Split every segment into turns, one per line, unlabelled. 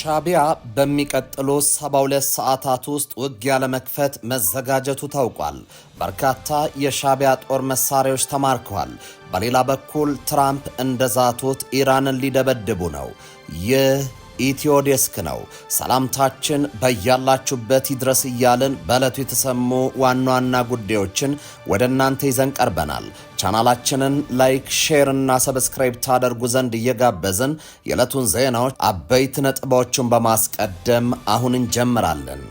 ሻቢያ በሚቀጥሉ 72 ሰዓታት ውስጥ ውጊያ ለመክፈት መዘጋጀቱ ታውቋል። በርካታ የሻቢያ ጦር መሳሪያዎች ተማርከዋል። በሌላ በኩል ትራምፕ እንደዛቱት ኢራንን ሊደበድቡ ነው። ይህ ኢትዮ ዴስክ ነው። ሰላምታችን በያላችሁበት ይድረስ እያልን በዕለቱ የተሰሙ ዋና ዋና ጉዳዮችን ወደ እናንተ ይዘን ቀርበናል። ቻናላችንን ላይክ፣ ሼር እና ሰብስክራይብ ታደርጉ ዘንድ እየጋበዝን የዕለቱን ዜናዎች አበይት ነጥቦችን በማስቀደም አሁን እንጀምራለን።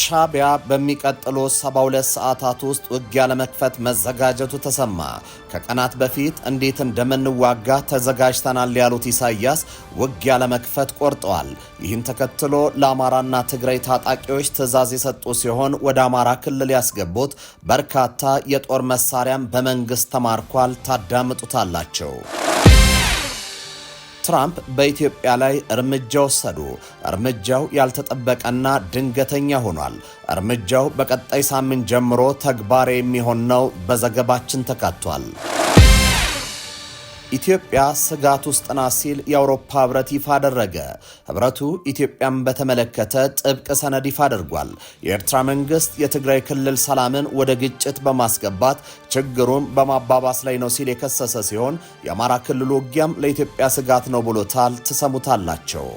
ሻቢያ በሚቀጥሉ 72 ሰዓታት ውስጥ ውጊያ ለመክፈት መዘጋጀቱ ተሰማ። ከቀናት በፊት እንዴት እንደምንዋጋ ተዘጋጅተናል ያሉት ኢሳያስ ውጊያ ለመክፈት ቆርጠዋል። ይህን ተከትሎ ለአማራና ትግራይ ታጣቂዎች ትዕዛዝ የሰጡ ሲሆን ወደ አማራ ክልል ያስገቡት በርካታ የጦር መሳሪያም በመንግስት ተማርኳል። ታዳምጡታላቸው። ትራምፕ በኢትዮጵያ ላይ እርምጃ ወሰዱ። እርምጃው ያልተጠበቀና ድንገተኛ ሆኗል። እርምጃው በቀጣይ ሳምንት ጀምሮ ተግባራዊ የሚሆን ነው። በዘገባችን ተካቷል። ኢትዮጵያ ስጋት ውስጥ ናት ሲል የአውሮፓ ህብረት ይፋ አደረገ። ህብረቱ ኢትዮጵያን በተመለከተ ጥብቅ ሰነድ ይፋ አድርጓል። የኤርትራ መንግስት የትግራይ ክልል ሰላምን ወደ ግጭት በማስገባት ችግሩን በማባባስ ላይ ነው ሲል የከሰሰ ሲሆን የአማራ ክልል ውጊያም ለኢትዮጵያ ስጋት ነው ብሎታል። ትሰሙታላቸው።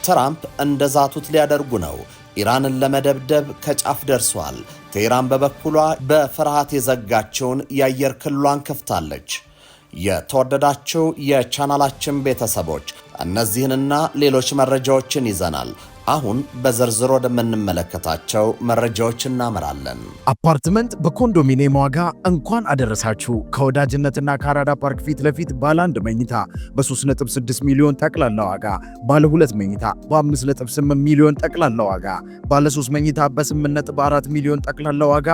ትራምፕ እንደዛቱት ሊያደርጉ ነው። ኢራንን ለመደብደብ ከጫፍ ደርሷል። ቴህራን በበኩሏ በፍርሃት የዘጋቸውን የአየር ክልሏን ከፍታለች። የተወደዳቸው የቻናላችን ቤተሰቦች እነዚህንና ሌሎች መረጃዎችን ይዘናል። አሁን በዝርዝር ወደምንመለከታቸው መረጃዎች እናመራለን።
አፓርትመንት በኮንዶሚኒየም ዋጋ እንኳን አደረሳችሁ። ከወዳጅነትና ከአራዳ ፓርክ ፊት ለፊት ባለ 1 መኝታ በ3.6 ሚሊዮን ጠቅላላ ዋጋ፣ ባለ 2 መኝታ በ5.8 ሚሊዮን ጠቅላላ ዋጋ፣ ባለ 3 መኝታ በ8.4 ሚሊዮን ጠቅላላ ዋጋ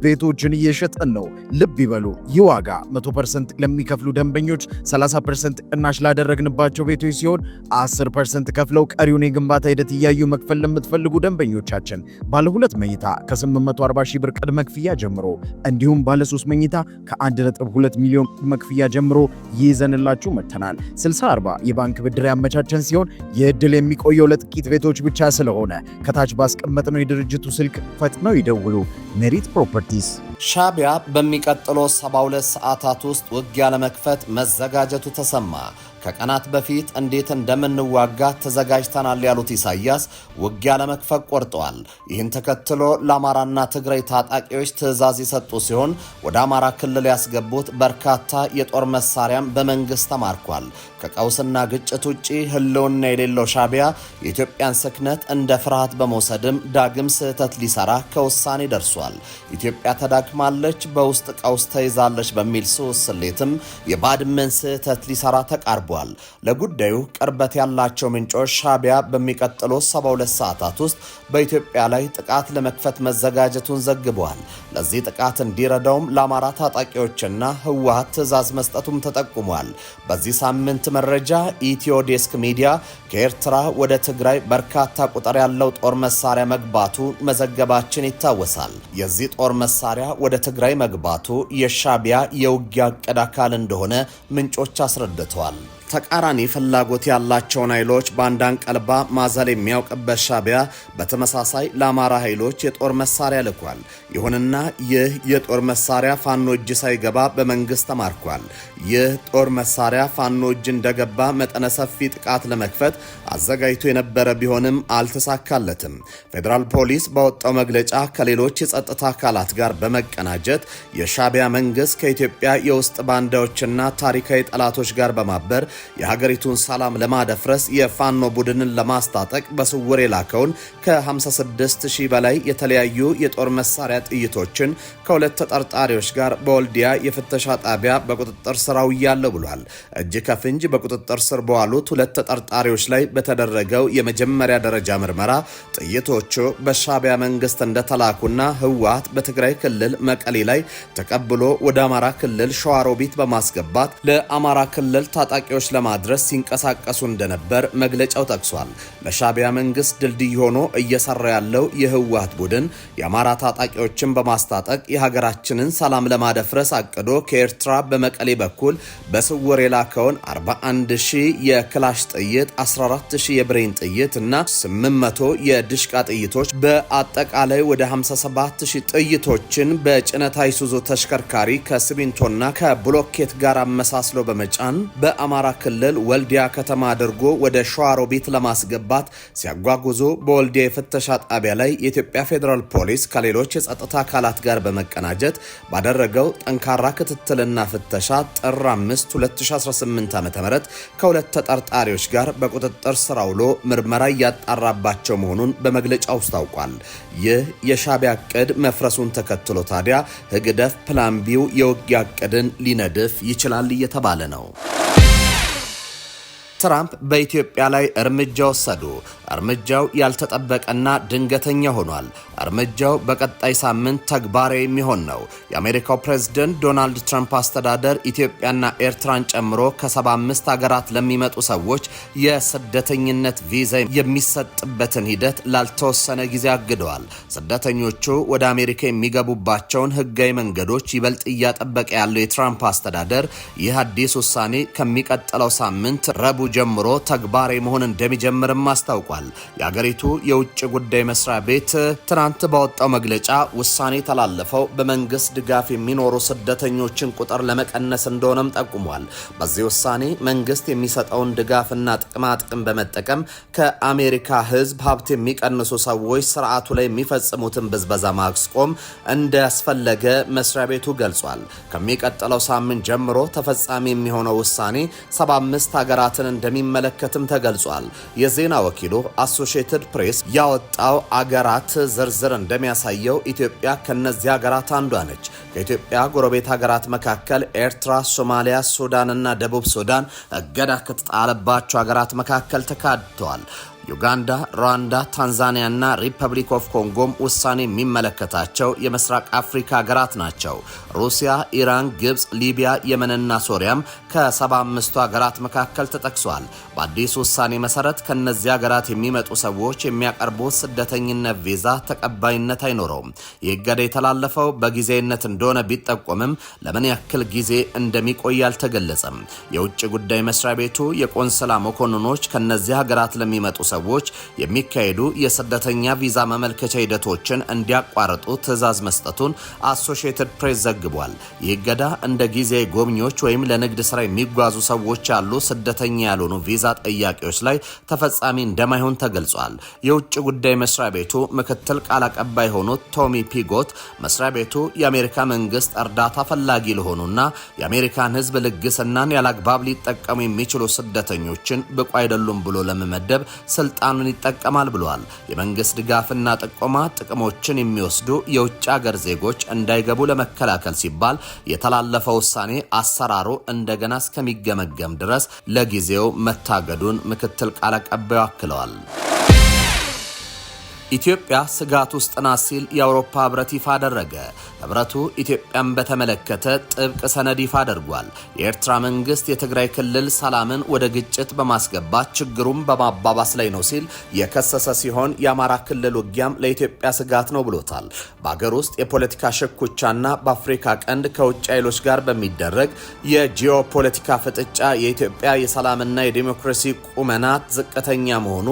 ቤቶችን እየሸጠን ነው። ልብ ይበሉ፣ ይህ ዋጋ 100% ለሚከፍሉ ደንበኞች 30% ቅናሽ ላደረግንባቸው ቤቶች ሲሆን 10% ከፍለው ቀሪውን የግንባታ ሂደት እያዩ መክፈል ለምትፈልጉ ደንበኞቻችን ባለ 2 መኝታ ከ840 ሺህ ብር ቅድመ ክፍያ ጀምሮ እንዲሁም ባለ 3 መኝታ ከ1.2 ሚሊዮን ቅድመ ክፍያ ጀምሮ ይዘንላችሁ መጥተናል። 60/40 የባንክ ብድር ያመቻቸን ሲሆን የዕድል የሚቆየው ለጥቂት ቤቶች ብቻ ስለሆነ ከታች ባስቀመጥነው የድርጅቱ ስልክ ፈጥነው ይደውሉ። ሜሪት ፕሮፐርቲስ።
ሻቢያ በሚቀጥለው 72 ሰዓታት ውስጥ ውጊያ ለመክፈት መዘጋጀቱ ተሰማ። ከቀናት በፊት እንዴት እንደምንዋጋ ተዘጋጅተናል ያሉት ኢሳያስ ውጊያ ለመክፈት ቆርጠዋል። ይህን ተከትሎ ለአማራና ትግራይ ታጣቂዎች ትዕዛዝ የሰጡ ሲሆን ወደ አማራ ክልል ያስገቡት በርካታ የጦር መሳሪያም በመንግስት ተማርኳል። ከቀውስና ግጭት ውጪ ህልውና የሌለው ሻቢያ የኢትዮጵያን ስክነት እንደ ፍርሃት በመውሰድም ዳግም ስህተት ሊሰራ ከውሳኔ ደርሷል። ኢትዮጵያ ተዳክማለች፣ በውስጥ ቀውስ ተይዛለች በሚል ስውስ ስሌትም የባድመን ስህተት ሊሰራ ተቃርቧል። ለጉዳዩ ቅርበት ያላቸው ምንጮች ሻቢያ በሚቀጥሉ 72 ሰዓታት ውስጥ በኢትዮጵያ ላይ ጥቃት ለመክፈት መዘጋጀቱን ዘግበዋል። ለዚህ ጥቃት እንዲረዳውም ለአማራ ታጣቂዎችና ህወሓት ትዕዛዝ መስጠቱም ተጠቁሟል። በዚህ ሳምንት መረጃ ኢትዮ ዴስክ ሚዲያ ከኤርትራ ወደ ትግራይ በርካታ ቁጥር ያለው ጦር መሳሪያ መግባቱ መዘገባችን ይታወሳል። የዚህ ጦር መሳሪያ ወደ ትግራይ መግባቱ የሻቢያ የውጊያ ዕቅድ አካል እንደሆነ ምንጮች አስረድተዋል። ተቃራኒ ፍላጎት ያላቸውን ኃይሎች በአንድ አንቀልባ ማዘል የሚያውቅበት ሻቢያ በተመሳሳይ ለአማራ ኃይሎች የጦር መሳሪያ ልኳል። ይሁንና ይህ የጦር መሳሪያ ፋኖ እጅ ሳይገባ በመንግስት ተማርኳል። ይህ ጦር መሳሪያ ፋኖ እጅ እንደገባ መጠነ ሰፊ ጥቃት ለመክፈት አዘጋጅቶ የነበረ ቢሆንም አልተሳካለትም። ፌዴራል ፖሊስ ባወጣው መግለጫ ከሌሎች የጸጥታ አካላት ጋር በመቀናጀት የሻቢያ መንግስት ከኢትዮጵያ የውስጥ ባንዳዎችና ታሪካዊ ጠላቶች ጋር በማበር የሀገሪቱን ሰላም ለማደፍረስ የፋኖ ቡድንን ለማስታጠቅ በስውር የላከውን ከ56,000 በላይ የተለያዩ የጦር መሳሪያ ጥይቶችን ከሁለት ተጠርጣሪዎች ጋር በወልዲያ የፍተሻ ጣቢያ በቁጥጥር ስር አውያለሁ ብሏል። እጅ ከፍንጅ በቁጥጥር ስር በዋሉት ሁለት ተጠርጣሪዎች ላይ በተደረገው የመጀመሪያ ደረጃ ምርመራ ጥይቶቹ በሻቢያ መንግስት እንደተላኩና ህወሓት በትግራይ ክልል መቀሌ ላይ ተቀብሎ ወደ አማራ ክልል ሸዋሮቢት በማስገባት ለአማራ ክልል ታጣቂዎች ጥቃቶች ለማድረስ ሲንቀሳቀሱ እንደነበር መግለጫው ጠቅሷል። ለሻዕቢያ መንግስት ድልድይ ሆኖ እየሰራ ያለው የህወሓት ቡድን የአማራ ታጣቂዎችን በማስታጠቅ የሀገራችንን ሰላም ለማደፍረስ አቅዶ ከኤርትራ በመቀሌ በኩል በስውር የላከውን 41000 የክላሽ ጥይት፣ 14000 የብሬን ጥይት እና 800 የድሽቃ ጥይቶች በአጠቃላይ ወደ 57000 ጥይቶችን በጭነት አይሱዙ ተሽከርካሪ ከሲሚንቶና ከብሎኬት ጋር አመሳስሎ በመጫን በአማራ ክልል ወልዲያ ከተማ አድርጎ ወደ ሸዋሮቢት ለማስገባት ሲያጓጉዞ በወልዲያ የፍተሻ ጣቢያ ላይ የኢትዮጵያ ፌዴራል ፖሊስ ከሌሎች የጸጥታ አካላት ጋር በመቀናጀት ባደረገው ጠንካራ ክትትልና ፍተሻ ጥር 5 2018 ዓ.ም ከሁለት ተጠርጣሪዎች ጋር በቁጥጥር ስር ውሎ ምርመራ እያጣራባቸው መሆኑን በመግለጫው አስታውቋል። ይህ የሻዕቢያ ዕቅድ መፍረሱን ተከትሎ ታዲያ ህግደፍ ፕላን ቢው የውጊያ ዕቅድን ሊነድፍ ይችላል እየተባለ ነው። ትራምፕ በኢትዮጵያ ላይ እርምጃ ወሰዱ። እርምጃው ያልተጠበቀና ድንገተኛ ሆኗል። እርምጃው በቀጣይ ሳምንት ተግባራዊ የሚሆን ነው። የአሜሪካው ፕሬዝዳንት ዶናልድ ትራምፕ አስተዳደር ኢትዮጵያና ኤርትራን ጨምሮ ከ75 ሀገራት ለሚመጡ ሰዎች የስደተኝነት ቪዛ የሚሰጥበትን ሂደት ላልተወሰነ ጊዜ አግደዋል። ስደተኞቹ ወደ አሜሪካ የሚገቡባቸውን ህጋዊ መንገዶች ይበልጥ እያጠበቀ ያለው የትራምፕ አስተዳደር ይህ አዲስ ውሳኔ ከሚቀጥለው ሳምንት ረቡዕ ጀምሮ ተግባራዊ መሆን እንደሚጀምርም አስታውቋል። የአገሪቱ የውጭ ጉዳይ መስሪያ ቤት ትናንት ባወጣው መግለጫ ውሳኔ ተላለፈው በመንግስት ድጋፍ የሚኖሩ ስደተኞችን ቁጥር ለመቀነስ እንደሆነም ጠቁሟል። በዚህ ውሳኔ መንግስት የሚሰጠውን ድጋፍና ጥቅማ ጥቅም በመጠቀም ከአሜሪካ ህዝብ ሀብት የሚቀንሱ ሰዎች ስርዓቱ ላይ የሚፈጽሙትን ብዝበዛ ማስቆም እንዳስፈለገ መስሪያ ቤቱ ገልጿል። ከሚቀጥለው ሳምንት ጀምሮ ተፈጻሚ የሚሆነው ውሳኔ 75 ሀገራትን እንደሚመለከትም ተገልጿል። የዜና ወኪሉ አሶሺየትድ ፕሬስ ያወጣው አገራት ዝርዝር እንደሚያሳየው ኢትዮጵያ ከነዚህ ሀገራት አንዷ ነች። ከኢትዮጵያ ጎረቤት ሀገራት መካከል ኤርትራ፣ ሶማሊያ፣ ሱዳን እና ደቡብ ሱዳን እገዳ ከተጣለባቸው ሀገራት መካከል ተካተዋል። ዩጋንዳ፣ ሩዋንዳ፣ ታንዛኒያ እና ሪፐብሊክ ኦፍ ኮንጎም ውሳኔ የሚመለከታቸው የምስራቅ አፍሪካ ሀገራት ናቸው። ሩሲያ፣ ኢራን፣ ግብጽ፣ ሊቢያ፣ የመንና ሶሪያም ከ75ቱ ሀገራት መካከል ተጠቅሷል። በአዲስ ውሳኔ መሰረት ከነዚህ ሀገራት የሚመጡ ሰዎች የሚያቀርቡት ስደተኝነት ቪዛ ተቀባይነት አይኖረውም። ይህ እገዳ የተላለፈው በጊዜያዊነት እንደሆነ ቢጠቆምም ለምን ያክል ጊዜ እንደሚቆይ አልተገለጸም። የውጭ ጉዳይ መስሪያ ቤቱ የቆንስላ መኮንኖች ከነዚህ ሀገራት ለሚመጡ ሰዎች የሚካሄዱ የስደተኛ ቪዛ መመልከቻ ሂደቶችን እንዲያቋርጡ ትዕዛዝ መስጠቱን አሶሺየትድ ፕሬስ ዘግቧል። ይህ እገዳ እንደ ጊዜያዊ ጎብኚዎች ወይም ለንግድ ስራ የሚጓዙ ሰዎች ያሉ ስደተኛ ያልሆኑ ቪዛ ጠያቂዎች ላይ ተፈጻሚ እንደማይሆን ተገልጿል። የውጭ ጉዳይ መስሪያ ቤቱ ምክትል ቃል አቀባይ የሆኑት ቶሚ ፒጎት መስሪያ ቤቱ የአሜሪካ መንግስት እርዳታ ፈላጊ ለሆኑና የአሜሪካን ሕዝብ ልግስናን ያላግባብ ሊጠቀሙ የሚችሉ ስደተኞችን ብቁ አይደሉም ብሎ ለመመደብ ስልጣኑን ይጠቀማል ብለዋል። የመንግስት ድጋፍና ጥቆማ ጥቅሞችን የሚወስዱ የውጭ ሀገር ዜጎች እንዳይገቡ ለመከላከል ሲባል የተላለፈው ውሳኔ አሰራሩ እንደገና እስከሚገመገም ድረስ ለጊዜው መታገዱን ምክትል ቃል አቀባዩ አክለዋል። ኢትዮጵያ ስጋት ውስጥ ናት ሲል የአውሮፓ ህብረት ይፋ አደረገ። ህብረቱ ኢትዮጵያን በተመለከተ ጥብቅ ሰነድ ይፋ አድርጓል። የኤርትራ መንግስት የትግራይ ክልል ሰላምን ወደ ግጭት በማስገባት ችግሩን በማባባስ ላይ ነው ሲል የከሰሰ ሲሆን የአማራ ክልል ውጊያም ለኢትዮጵያ ስጋት ነው ብሎታል። በአገር ውስጥ የፖለቲካ ሽኩቻና በአፍሪካ ቀንድ ከውጭ ኃይሎች ጋር በሚደረግ የጂኦፖለቲካ ፍጥጫ የኢትዮጵያ የሰላምና የዲሞክራሲ ቁመና ዝቅተኛ መሆኑ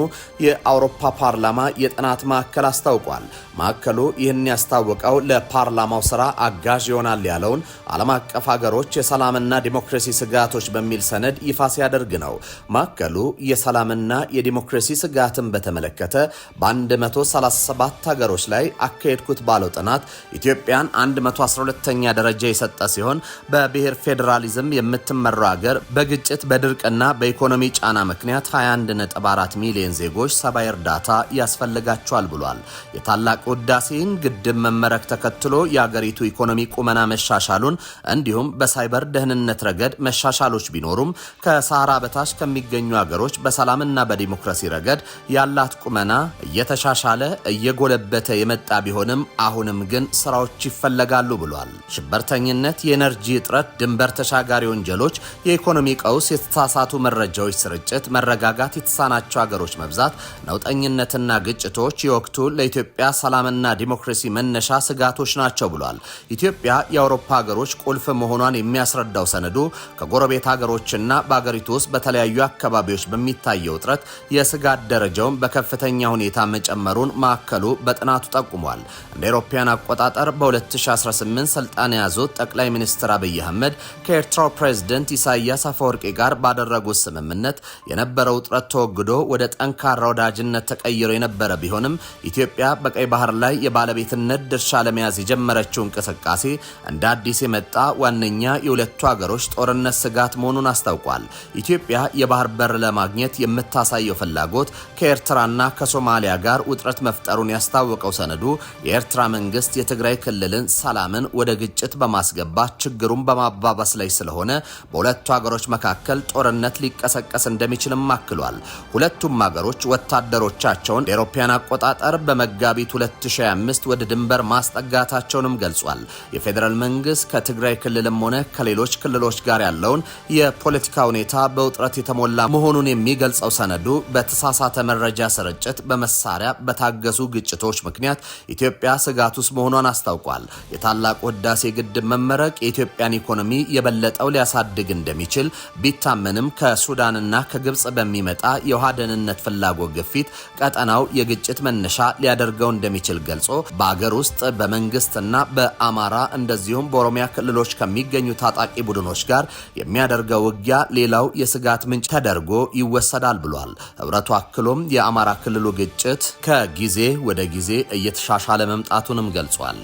የአውሮፓ ፓርላማ የጥናት ማዕከል አስታውቋል። ማዕከሉ ይህን ያስታወቀው ለፓርላማው ስራ አጋዥ ይሆናል ያለውን ዓለም አቀፍ ሀገሮች የሰላምና ዲሞክራሲ ስጋቶች በሚል ሰነድ ይፋ ሲያደርግ ነው። ማዕከሉ የሰላምና የዲሞክራሲ ስጋትን በተመለከተ በ137 ሀገሮች ላይ አካሄድኩት ባለው ጥናት ኢትዮጵያን 112ኛ ደረጃ የሰጠ ሲሆን በብሔር ፌዴራሊዝም የምትመራው ሀገር በግጭት በድርቅና በኢኮኖሚ ጫና ምክንያት 21.4 ሚሊዮን ዜጎች ሰብአዊ እርዳታ ያስፈልጋቸዋል ይገባቸዋል ብሏል። የታላቁ ህዳሴን ግድብ መመረቅ ተከትሎ የአገሪቱ ኢኮኖሚ ቁመና መሻሻሉን እንዲሁም በሳይበር ደህንነት ረገድ መሻሻሎች ቢኖሩም ከሳህራ በታች ከሚገኙ አገሮች በሰላምና በዲሞክራሲ ረገድ ያላት ቁመና እየተሻሻለ እየጎለበተ የመጣ ቢሆንም አሁንም ግን ስራዎች ይፈለጋሉ ብሏል። ሽብርተኝነት፣ የኤነርጂ እጥረት፣ ድንበር ተሻጋሪ ወንጀሎች፣ የኢኮኖሚ ቀውስ፣ የተሳሳቱ መረጃዎች ስርጭት፣ መረጋጋት የተሳናቸው አገሮች መብዛት፣ ነውጠኝነትና ግጭቶች የወቅቱ ለኢትዮጵያ ሰላምና ዲሞክራሲ መነሻ ስጋቶች ናቸው ብሏል። ኢትዮጵያ የአውሮፓ ሀገሮች ቁልፍ መሆኗን የሚያስረዳው ሰነዱ ከጎረቤት ሀገሮችና በአገሪቱ ውስጥ በተለያዩ አካባቢዎች በሚታየው ውጥረት የስጋት ደረጃውን በከፍተኛ ሁኔታ መጨመሩን ማዕከሉ በጥናቱ ጠቁሟል። እንደ አውሮፓውያን አቆጣጠር በ2018 ስልጣን የያዙት ጠቅላይ ሚኒስትር አብይ አህመድ ከኤርትራው ፕሬዝዳንት ኢሳያስ አፈወርቂ ጋር ባደረጉት ስምምነት የነበረው ውጥረት ተወግዶ ወደ ጠንካራ ወዳጅነት ተቀይሮ የነበረ ቢሆንም ኢትዮጵያ በቀይ ባህር ላይ የባለቤትነት ድርሻ ለመያዝ የጀመረችው እንቅስቃሴ እንደ አዲስ የመጣ ዋነኛ የሁለቱ ሀገሮች ጦርነት ስጋት መሆኑን አስታውቋል። ኢትዮጵያ የባህር በር ለማግኘት የምታሳየው ፍላጎት ከኤርትራና ከሶማሊያ ጋር ውጥረት መፍጠሩን ያስታወቀው ሰነዱ የኤርትራ መንግስት የትግራይ ክልልን ሰላምን ወደ ግጭት በማስገባት ችግሩን በማባባስ ላይ ስለሆነ በሁለቱ ሀገሮች መካከል ጦርነት ሊቀሰቀስ እንደሚችልም አክሏል። ሁለቱም ሀገሮች ወታደሮቻቸውን የአውሮፓውያን አቆጣጠር በመጋቢት 2025 ወደ ድንበር ማስጠጋታቸውንም ገልጿል። የፌዴራል መንግስት ከትግራይ ክልልም ሆነ ከሌሎች ክልሎች ጋር ያለውን የፖለቲካ ሁኔታ በውጥረት የተሞላ መሆኑን የሚገልጸው ሰነዱ በተሳሳተ መረጃ ስርጭት፣ በመሳሪያ በታገዙ ግጭቶች ምክንያት ኢትዮጵያ ስጋት ውስጥ መሆኗን አስታውቋል። የታላቁ ህዳሴ ግድብ መመረቅ የኢትዮጵያን ኢኮኖሚ የበለጠው ሊያሳድግ እንደሚችል ቢታመንም ከሱዳንና ከግብጽ በሚመጣ የውሃ ደህንነት ፍላጎት ግፊት ቀጠናው የግጭት መነሻ ሊያደርገው እንደሚችል ገልጾ በአገር ውስጥ በመንግስትና በአማራ እንደዚሁም በኦሮሚያ ክልሎች ከሚገኙ ታጣቂ ቡድኖች ጋር የሚያደርገው ውጊያ ሌላው የስጋት ምንጭ ተደርጎ ይወሰዳል ብሏል። ህብረቱ አክሎም የአማራ ክልሉ ግጭት ከጊዜ ወደ ጊዜ እየተሻሻለ መምጣቱንም ገልጿል።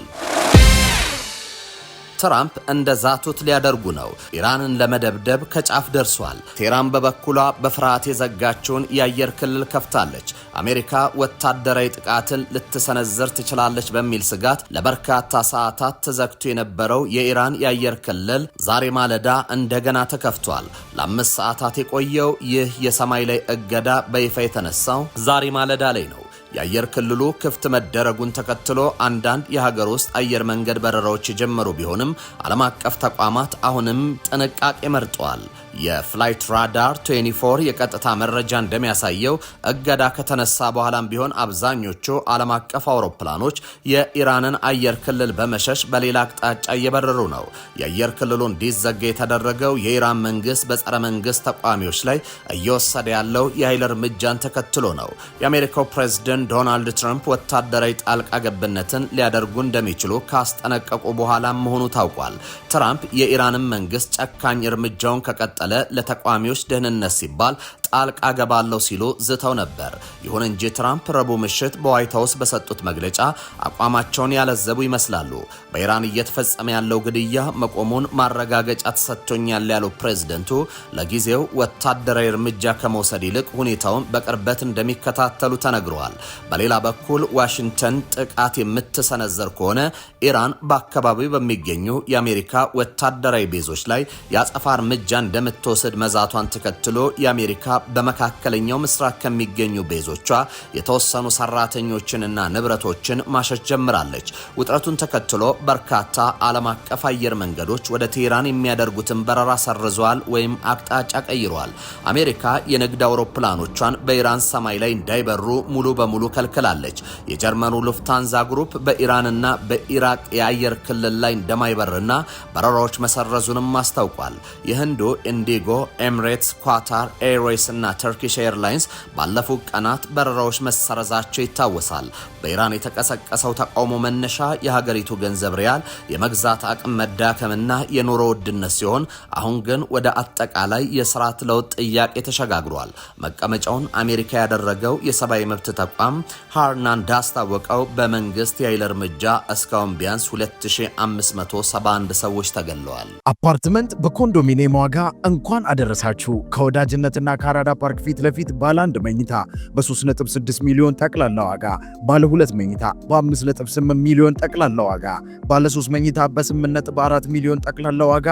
ትራምፕ እንደ ዛቱት ሊያደርጉ ነው። ኢራንን ለመደብደብ ከጫፍ ደርሷል። ቴህራን በበኩሏ በፍርሃት የዘጋችውን የአየር ክልል ከፍታለች። አሜሪካ ወታደራዊ ጥቃትን ልትሰነዝር ትችላለች በሚል ስጋት ለበርካታ ሰዓታት ተዘግቶ የነበረው የኢራን የአየር ክልል ዛሬ ማለዳ እንደገና ተከፍቷል። ለ5 ሰዓታት የቆየው ይህ የሰማይ ላይ እገዳ በይፋ የተነሳው ዛሬ ማለዳ ላይ ነው። የአየር ክልሉ ክፍት መደረጉን ተከትሎ አንዳንድ የሀገር ውስጥ አየር መንገድ በረራዎች የጀመሩ ቢሆንም ዓለም አቀፍ ተቋማት አሁንም ጥንቃቄ መርጠዋል። የፍላይት ራዳር 24 የቀጥታ መረጃ እንደሚያሳየው እገዳ ከተነሳ በኋላም ቢሆን አብዛኞቹ ዓለም አቀፍ አውሮፕላኖች የኢራንን አየር ክልል በመሸሽ በሌላ አቅጣጫ እየበረሩ ነው። የአየር ክልሉ እንዲዘጋ የተደረገው የኢራን መንግስት በጸረ መንግስት ተቋሚዎች ላይ እየወሰደ ያለው የኃይል እርምጃን ተከትሎ ነው። የአሜሪካው ፕሬዝዳንት ዶናልድ ትራምፕ ወታደራዊ ጣልቃ ገብነትን ሊያደርጉ እንደሚችሉ ካስጠነቀቁ በኋላ መሆኑ ታውቋል። ትራምፕ የኢራንን መንግስት ጨካኝ እርምጃውን ከቀጠለ ለተቋሚዎች ደህንነት ሲባል ጣልቃ ገባለው ሲሉ ዝተው ነበር። ይሁን እንጂ ትራምፕ ረቡዕ ምሽት በዋይት ሃውስ በሰጡት መግለጫ አቋማቸውን ያለዘቡ ይመስላሉ። በኢራን እየተፈጸመ ያለው ግድያ መቆሙን ማረጋገጫ ተሰጥቶኛል ያለው ፕሬዝደንቱ ለጊዜው ወታደራዊ እርምጃ ከመውሰድ ይልቅ ሁኔታውን በቅርበት እንደሚከታተሉ ተነግረዋል። በሌላ በኩል ዋሽንግተን ጥቃት የምትሰነዘር ከሆነ ኢራን በአካባቢው በሚገኙ የአሜሪካ ወታደራዊ ቤዞች ላይ የአጸፋ እርምጃ እንደምትወስድ መዛቷን ተከትሎ የአሜሪካ በመካከለኛው ምስራቅ ከሚገኙ ቤዞቿ የተወሰኑ ሰራተኞችንና ንብረቶችን ማሸሽ ጀምራለች። ውጥረቱን ተከትሎ በርካታ ዓለም አቀፍ አየር መንገዶች ወደ ቴህራን የሚያደርጉትን በረራ ሰርዘዋል ወይም አቅጣጫ ቀይረዋል። አሜሪካ የንግድ አውሮፕላኖቿን በኢራን ሰማይ ላይ እንዳይበሩ ሙሉ በሙሉ ከልክላለች። የጀርመኑ ሉፍታንዛ ግሩፕ በኢራንና በኢራቅ የአየር ክልል ላይ እንደማይበርና በረራዎች መሰረዙንም አስታውቋል። የህንዱ ኢንዲጎ፣ ኤምሬትስ፣ ኳታር ኤርዌይስ እና ተርኪሽ ኤርላይንስ ባለፉት ቀናት በረራዎች መሰረዛቸው ይታወሳል። በኢራን የተቀሰቀሰው ተቃውሞ መነሻ የሀገሪቱ ገንዘብ ሪያል የመግዛት አቅም መዳከምና የኑሮ ውድነት ሲሆን አሁን ግን ወደ አጠቃላይ የስርዓት ለውጥ ጥያቄ ተሸጋግሯል። መቀመጫውን አሜሪካ ያደረገው የሰብአዊ መብት ተቋም ሃርና እንዳስታወቀው በመንግስት የኃይል እርምጃ እስካሁን ቢያንስ 2571 ሰዎች ተገለዋል።
አፓርትመንት በኮንዶሚኒየም ዋጋ እንኳን አደረሳችሁ። ከወዳጅነትና ካራ ከአራዳ ፓርክ ፊት ለፊት ባለ 1 መኝታ በ3.6 ሚሊዮን ጠቅላላ ዋጋ፣ ባለ 2 መኝታ በ5.8 ሚሊዮን ጠቅላላ ዋጋ፣ ባለ 3 መኝታ በ8.4 ሚሊዮን ጠቅላላ ዋጋ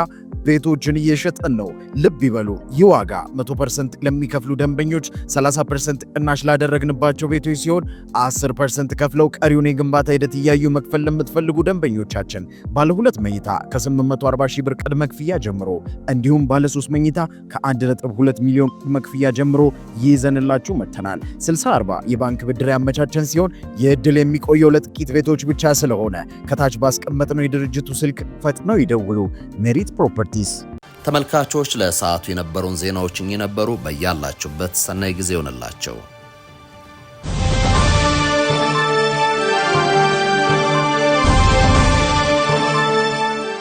ቤቶችን እየሸጠን ነው። ልብ ይበሉ፣ ይህ ዋጋ 100% ለሚከፍሉ ደንበኞች 30% ቅናሽ ላደረግንባቸው ቤቶች ሲሆን 10% ከፍለው ቀሪውን የግንባታ ሂደት እያዩ መክፈል ለምትፈልጉ ደንበኞቻችን ባለ 2 መኝታ ከ840 ሺህ ብር ቅድመ ክፍያ ጀምሮ እንዲሁም ባለ 3 መኝታ ከ1.2 ሚሊዮን ቅድመ ክፍያ ጀምሮ ይዘንላችሁ መጥተናል። 60/40 የባንክ ብድር ያመቻቸን ሲሆን ይህ ዕድል የሚቆየው ለጥቂት ቤቶች ብቻ ስለሆነ ከታች ባስቀመጥነው የድርጅቱ ስልክ ፈጥነው ይደውሉ። ሜሪት ፕሮፐርቲስ።
ተመልካቾች ለሰዓቱ የነበሩን ዜናዎች እኚህ ነበሩ። በያላችሁበት ሰናይ ጊዜ ይሆንላችሁ።